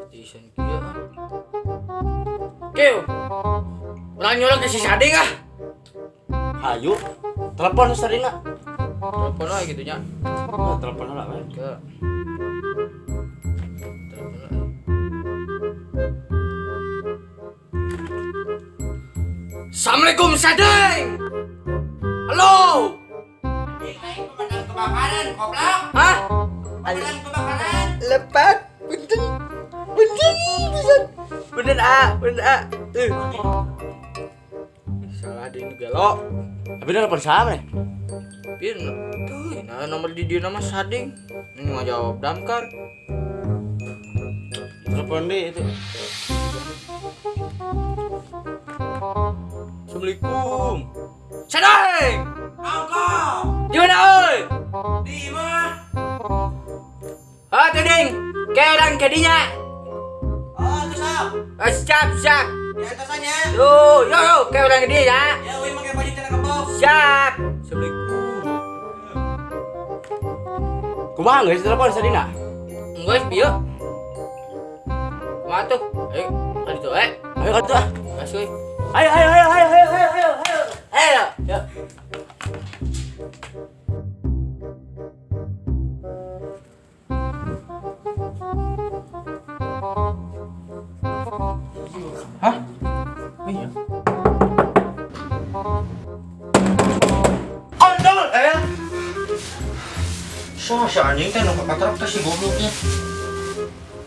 Desain kia. Keu. Orang nyolong ke si Sading ah. Ayo, telepon Sarina. Telepon aja gitu nya. Oh, telepon lah, we. Ke. Telepon aja. Assalamualaikum Sading. Halo. Ini pemadam kebakaran, goblok. Hah? Pemadam kebakaran. Lepat. Punten. Punten pisan. Bener A. Salah di gelo. Tapi telepon sama nih. Pin. Tuh, nah nomor di dia nama Sading. Ini mau jawab damkar. Telepon deh itu. Assalamualaikum. Sading. Angkau. Gimana oi? Di mana? Ah, Sading. Kayak orang kadinya. Oh, itu sap. Siap. Di atasannya. Yo, kayak orang kadinya ya. Ya, wih pakai baju celana kebok. Siap. Assalamualaikum. Kumaha geus telepon Sarina? Guys, biar. Matuh. Ayo, kali tuh, Ayo atuh. Kasih. Ayo. Ya. Hah? Iya. Kontol, si anjing teh nu katrok teh si gobloknya.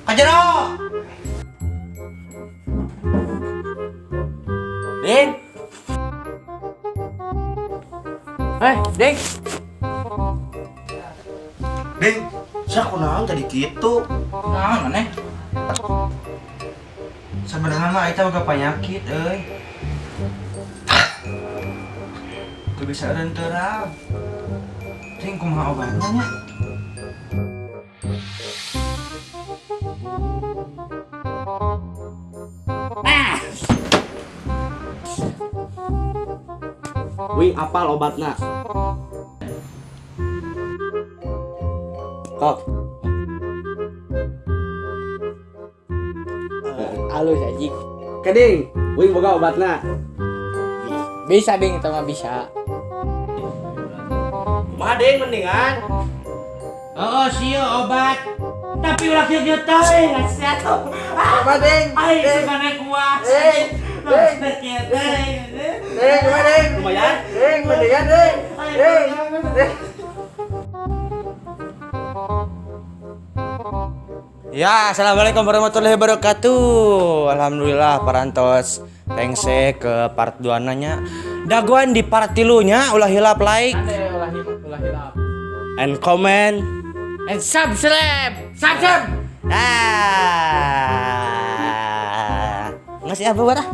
Kajero. Ding. Ding. Ding, sak kunaon tadi kitu? Naon maneh? Sebenarnya mah eta boga penyakit euy. Teu bisa renteurang. Ting kumaha obatna nya? Wih, apal obatna. Kok. Halus anjing. Keding, wih boga obatna. Bisa Ding, itu mah bisa. Kumaha Ding mendingan? Oh, sieu obat. Tapi ulah kieu teh, ngasiat. Apa Ding? Ai, sugana kuat. Ding. Lumayan. Ding, mendingan Ding. Ya, assalamualaikum warahmatullahi wabarakatuh. Alhamdulillah parantos tengse ke part 2 nanya. Daguan di part 3 nya ulah hilap like Ulah hilap. and comment. And subscribe. Ah. Ngasih apa barah?